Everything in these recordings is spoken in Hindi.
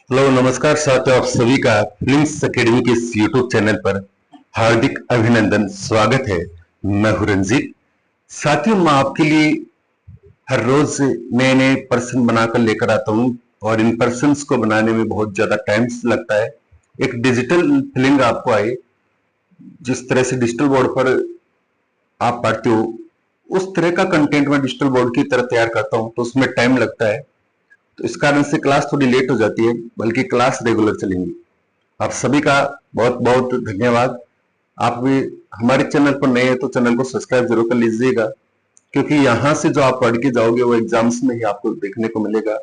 हेलो नमस्कार साथियों, आप सभी का फिल्म्स एकेडमी के इस यूट्यूब चैनल पर हार्दिक अभिनंदन, स्वागत है। मैं हूं रंजीत। साथियों, मैं आपके लिए हर रोज नए नए पर्सन बनाकर लेकर आता हूं और इन पर्सन्स को बनाने में बहुत ज्यादा टाइम लगता है। एक डिजिटल फिल्म आपको आए, जिस तरह से डिजिटल बोर्ड पर आप पढ़ते हो उस तरह का कंटेंट मैं डिजिटल बोर्ड की तरह तैयार करता हूं, तो उसमें टाइम लगता है। तो इस कारण से क्लास थोड़ी लेट हो जाती है, बल्कि क्लास रेगुलर चलेंगी। आप सभी का बहुत बहुत धन्यवाद। आप भी हमारे चैनल पर नए हैं तो चैनल को सब्सक्राइब जरूर कर लीजिएगा, क्योंकि यहाँ से जो आप पढ़ के जाओगे वो एग्जाम्स में ही आपको देखने को मिलेगा।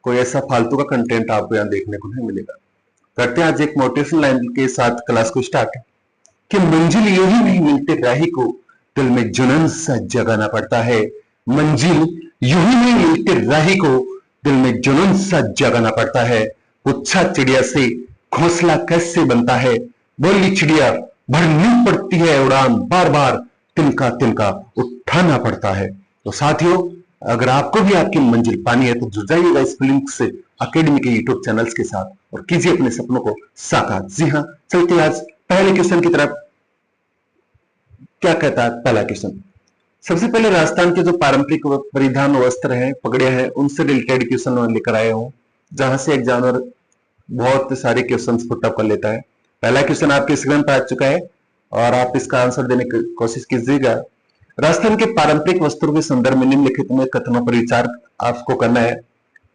कोई ऐसा फालतू का कंटेंट आपको यहाँ देखने को नहीं मिलेगा। करते हैं आज एक मोटिवेशन लाइन के साथ क्लास को स्टार्ट, कि मंजिल यूं ही नहीं मिलती राही को, दिल में जुनून सा जगाना पड़ता है। मंजिल यूं ही नहीं मिलती राही को, दिल में जुनून सा जगाना पड़ता है। पूछा चिड़िया से घोंसला कैसे बनता है, बोली चिड़िया भरनी पड़ती है उड़ान, बार बार तिनका तिनका उठाना पड़ता है। तो साथियों, अगर आपको भी आपकी मंजिल पानी है तो जुड़ जाइएगा इस फिल्म्स एकेडमी के यूट्यूब चैनल्स के साथ और कीजिए अपने सपनों को साकार। जी हाँ, चलते हैं आज पहले क्वेश्चन की तरफ। क्या कहता है पहला क्वेश्चन? सबसे पहले राजस्थान के जो पारंपरिक परिधान वस्त्र हैं, पगड़ियां हैं, उनसे रिलेटेड क्वेश्चन मैं लेकर आया हूं, जहां से एग्जामिनर बहुत सारे क्वेश्चन पुटअप कर लेता है। पहला क्वेश्चन आपके स्क्रीन पर आ चुका है और आप इसका आंसर देने की कोशिश कीजिएगा। राजस्थान के पारंपरिक वस्त्रों के संदर्भ में निम्नलिखित में कथनों पर विचार आपको करना है।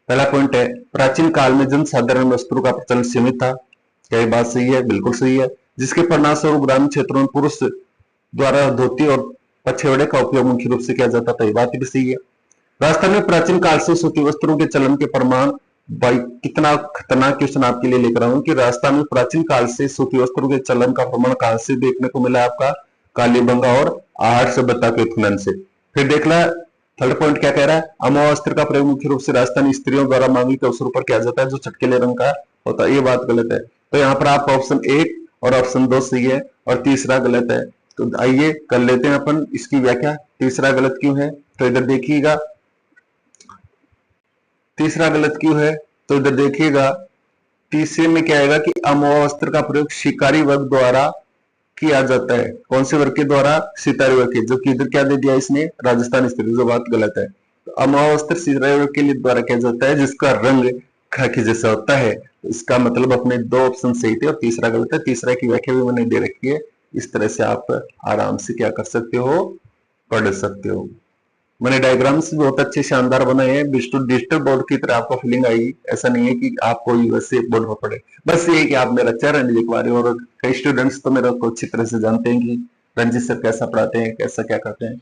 पहला पॉइंट है, प्राचीन काल में जन साधारण वस्त्रों का प्रचलन सीमित था। क्या ये बात सही है? बिल्कुल सही है। जिसके परिणामस्वरूप ग्रामीण क्षेत्रों में पुरुष द्वारा धोती और पछेवड़े का उपयोग मुख्य रूप से किया जाता था। ये बात भी सही है। राजस्थान में प्राचीन काल से सूती वस्त्रों के चलन के प्रमाण, भाई कितना खतरनाक क्वेश्चन आपके लिए लेकर आऊं कि राजस्थान में प्राचीन काल से सूती वस्त्रों के चलन का प्रमाण कहां से देखने को मिला? आपका कालीबंगा और आहट सभ्यता के उत्खनन से। फिर देख ला थर्ड पॉइंट क्या कह रहा है, अमवा वस्त्र का प्रयोग मुख्य रूप से राजस्थानी स्त्रियों द्वारा मांगलिक अवसरों पर किया जाता है, जो चटकीले रंग का होता है। ये बात गलत है। तो यहाँ पर आप ऑप्शन एक और ऑप्शन दो सही है और तीसरा गलत है। तो आइए कर लेते हैं अपन इसकी व्याख्या। तीसरा गलत क्यों है? तो इधर देखिएगा, तीसरा गलत क्यों है? तो इधर देखिएगा, तीसरे में क्या आएगा कि अमवा वस्त्र का प्रयोग शिकारी वर्ग द्वारा किया जाता है। कौन से वर्ग के द्वारा? सितारी वर्ग के। जो कि इधर क्या दे दिया इसने? राजस्थानी स्त्री। जो बात गलत है। तो अमवा वस्त्र सितारी वर्ग के लिए द्वारा किया जाता है जिसका रंग खाकी जैसा होता है। इसका मतलब अपने दो ऑप्शन सही थे और तीसरा गलत है। तीसरा की व्याख्या भी मैंने दे रखी है, इस तरह से आप आराम से क्या कर सकते हो, पढ़ सकते हो। मैंने डायग्राम्स भी बहुत अच्छे शानदार बनाए हैं, डिजिटल बोर्ड की तरह आपको फीलिंग आएगी। ऐसा नहीं है कि आप कोई वैसे बोर्ड पर पढ़े, बस ये कि आप मेरा चेहरा नहीं देख पा रहे हो। और कई स्टूडेंट्स तो मेरा को अच्छी तरह से जानते हैं कि रंजीत सर कैसा पढ़ाते हैं, कैसा क्या करते हैं।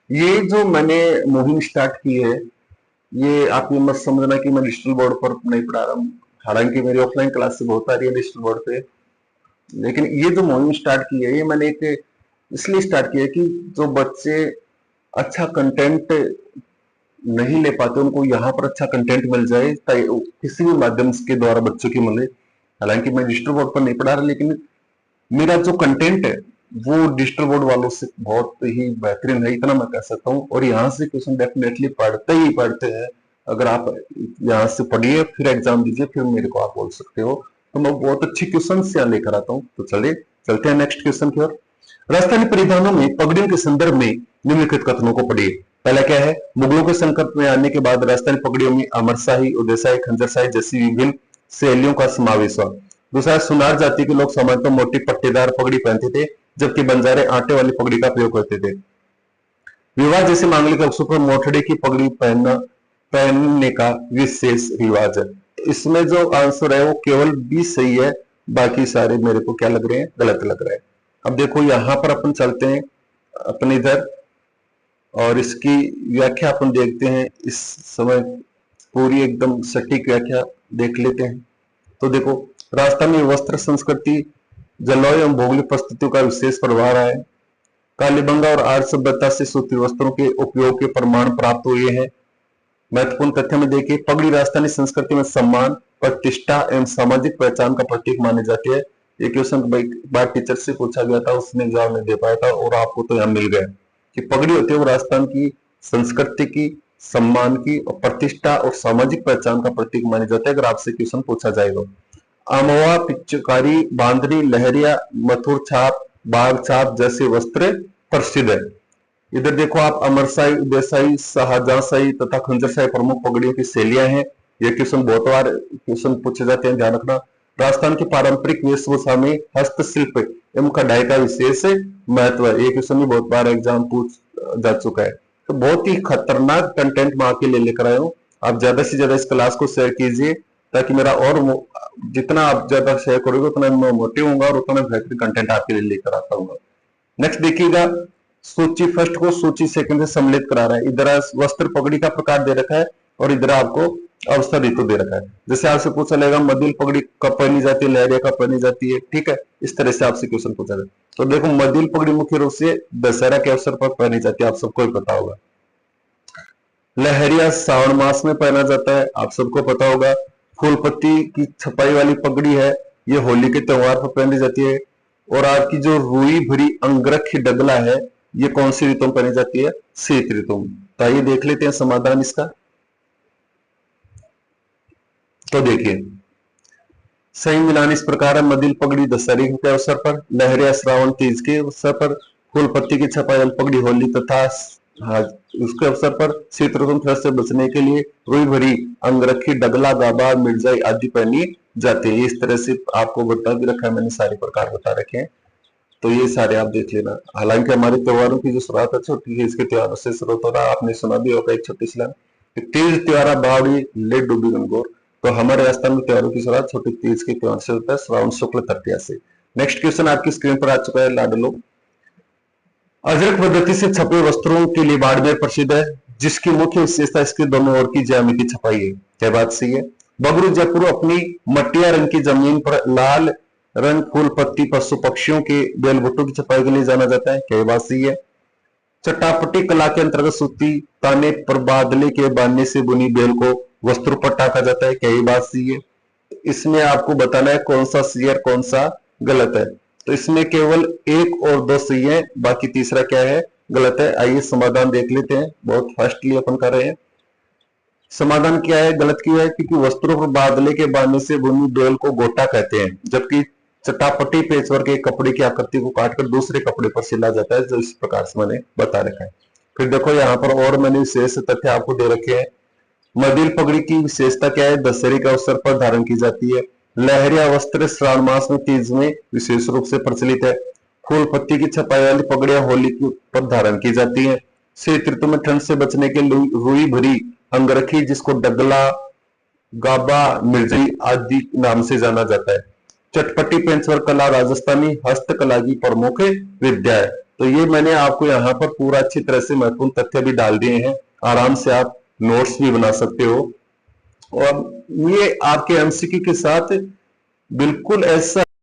ये जो मैंने मुहिम स्टार्ट की है, ये आप ये मत समझना कि मैं डिजिटल बोर्ड पर नहीं पढ़ा रहा हूँ। हालांकि मेरी ऑफलाइन क्लास से बहुत आ रही है डिजिटल बोर्ड पे, लेकिन ये जो मुहिम स्टार्ट की है ये मैंने एक इसलिए स्टार्ट किया कि जो बच्चे अच्छा कंटेंट नहीं ले पाते उनको यहाँ पर अच्छा कंटेंट मिल जाए, किसी भी माध्यम के द्वारा बच्चों की मिले। हालांकि मैं डिजिटल बोर्ड पर नहीं पढ़ा रहा, लेकिन मेरा जो कंटेंट है वो डिजिटल बोर्ड वालों से बहुत ही बेहतरीन है, इतना मैं कह सकता हूँ। और यहाँ से क्वेश्चन डेफिनेटली पढ़ते ही पढ़ते हैं। अगर आप यहाँ से पढ़िए फिर एग्जाम दीजिए, फिर मेरे को आप बोल सकते हो। तो मैं बहुत अच्छी क्वेश्चन यहाँ लेकर आता हूँ। तो चलिए चलते हैं नेक्स्ट क्वेश्चन की ओर। राजस्थानी परिधानों में पगड़ियों के संदर्भ में निम्नलिखित कथनों को पढ़िए। पहला क्या है, मुगलों के संकट में आने के बाद राजस्थानी पगड़ियों में अमरशाही, उदयशाही, खंजरशाही जैसी विभिन्न शैलियों का समावेश हुआ। दूसरा, सुनार जाति के लोग सामान्यतः मोटी पट्टेदार पगड़ी पहनते थे, जबकि बंजारे आटे वाली पगड़ी का प्रयोग करते थे। विवाह जैसे मांगलिक अवसर पर मोठड़े की पगड़ी पहनने का विशेष रिवाज है। इसमें जो आंसर है वो केवल 20 सही है, बाकी सारे मेरे को क्या लग रहे हैं? गलत लग रहे हैं। अब देखो यहाँ पर अपन चलते हैं अपने इधर और इसकी व्याख्या अपन देखते हैं। इस समय पूरी एकदम सटीक व्याख्या देख लेते हैं। तो देखो, राजस्थान में वस्त्र संस्कृति, जलवायु एवं भौगोलिक परिस्थितियों का विशेष प्रभाव रहा है। कालीबंगा और आर्य सभ्यता से सूती वस्त्रों के उपयोग के प्रमाण प्राप्त हुए हैं। महत्वपूर्ण तथ्य में देखिए, पगड़ी राजस्थानी संस्कृति में सम्मान, प्रतिष्ठा एवं सामाजिक पहचान का प्रतीक मानी जाती है। ये क्वेश्चन बार टीचर से पूछा गया था, उसने जवाब नहीं दे पाया था और आपको तो यहाँ मिल गया कि पगड़ी होती है वो राजस्थान की संस्कृति की सम्मान की और प्रतिष्ठा और सामाजिक पहचान का प्रतीक माने जाते हैं अगर आपसे क्वेश्चन पूछा जाएगा। अमवा, पिचकारी, बांदरी, लहरिया, मथुर छाप, बाघ छाप जैसे वस्त्र प्रसिद्ध है। इधर देखो आप अमरशाही, उदयशाही, शाहजहांशाही तथा खंजरशाही प्रमुख पगड़ियों की शैलियां हैं। ये क्वेश्चन बहुत बार क्वेश्चन पूछे जाते हैं, ध्यान रखना। राजस्थान की पारंपरिक वेशभूषा में हस्तशिल्प एवं कढ़ाई का विशेष महत्व है। ये क्वेश्चन भी बहुत बार एग्जाम पूछ जा चुका है। तो बहुत ही खतरनाक कंटेंट मैं आपके लिए लेकर आया हूँ। आप ज्यादा से ज्यादा इस क्लास को शेयर कीजिए ताकि मेरा और जितना आप ज्यादा शेयर करोगे उतना मैं मोटिव होऊंगा और उतना बेहतरीन कंटेंट आपके लिए लेकर आता हूँ। नेक्स्ट देखिएगा, सूची फर्स्ट को सूची सेकंड से सम्मिलित करा रहा है। इधर वस्त्र पगड़ी का प्रकार दे रखा है और इधर आपको अवस्था ऋतु दे रखा है। जैसे आपसे पूछा जाएगा मदिल पगड़ी कब पहनी जाती है, लहरिया कब पहनी जाती है, ठीक है, इस तरह से आपसे क्वेश्चन पूछा जाए। तो देखो मदिल पगड़ी मुख्य रूप से दशहरा के अवसर पर पहनी जाती है, आप सबको ही पता होगा। लहरिया श्रावण मास में पहना जाता है, आप सबको पता होगा। फूलपत्ती की छपाई वाली पगड़ी है, ये होली के त्योहार पर पहनी जाती है। और आपकी जो रुई भरी अंगरखी डगला है, ये कौन सी ऋतु में पहनी जाती है, शीत ऋतु में। तो आइए देख लेते हैं समाधान इसका। तो देखिए सही मिलान इस प्रकार है, मदिल पगड़ी दशहरे के अवसर पर, लहरिया श्रावण तीज के अवसर पर, फूलपत्ती की छपाई वाली पगड़ी होली तथा उसके अवसर पर, शीत ऋतु में से बचने के लिए रुई भरी अंगरखी डगला गाबा मिर्जाई आदि पहनी जाती है। इस तरह से आपको बता भी रखा है मैंने, सारे प्रकार बता रखे हैं, तो ये सारे आप देख लेना। हालांकि हमारे त्योहारों की जो शुरुआत है छोटी है, इसके त्योहारों से शुरू हो रहा, आपने सुना भी होगा एक छोटी सी लाइन, तीज त्योहार बावड़ी ले डूबी गंगोर। तो हमारे राजस्थान में त्योहारों की शुरुआत छोटी तीज के त्योहार से होता है, श्रावण शुक्ल तृतीया से। नेक्स्ट क्वेश्चन आपकी स्क्रीन पर आ चुका है, लाडलो। अजरक पद्धति से छपे वस्त्रों के लिए बाड़मेर प्रसिद्ध है, जिसकी मुख्य विशेषता इसके दोनों ओर की ज्यामिति छपाई है। क्या बात सही है? बगरू जयपुर अपनी मटिया रंग की जमीन पर लाल रंग फूल पत्ती पशु पक्षियों के बेलबुट्टों की छपाई के लिए जाना जाता है। क्या बात सही है? चट्टापटी कला के अंतर्गत सूती ताने पर बादले के बांधने से बुनी बेल को वस्त्रोपट्टा कहा जाता है। क्या ये बात सही है? इसमें आपको बताना है कौन सा सही है कौन सा गलत है। तो इसमें केवल एक और दो सही है, बाकी तीसरा क्या है, गलत है। आइए समाधान देख लेते हैं, बहुत फास्टली अपन कर रहे हैं। समाधान क्या है, गलत क्यों है? क्योंकि वस्त्रों पर बादले के बांधने से बुनी बेल को गोटा कहते हैं, जबकि चटापटी पेचवर्क के कपड़े की आकृति को काटकर दूसरे कपड़े पर सिला जाता है, जो इस प्रकार से मैंने बता रखा है। फिर देखो यहाँ पर और मैंने विशेष तथ्य आपको दे रखे हैं। मदिल पगड़ी की विशेषता क्या है? दशहरे के अवसर पर धारण की जाती है। लहरिया वस्त्र श्रावण मास में तीज में विशेष रूप से प्रचलित है। फूल पत्ती की छपाई वाली पगड़ियां होली पर धारण की जाती है। शीत ऋतु में ठंड से बचने के रुई भरी अंगरखी, जिसको डगला गाबा मिर्जी आदि नाम से जाना जाता है। चटपटी पेंचवर्क कला राजस्थानी हस्तकला की प्रमुख विद्या है। तो ये मैंने आपको यहाँ पर पूरा अच्छी तरह से महत्वपूर्ण तथ्य भी डाल दिए हैं, आराम से आप नोट्स भी बना सकते हो। और ये आपके एमसीक्यू के साथ बिल्कुल ऐसा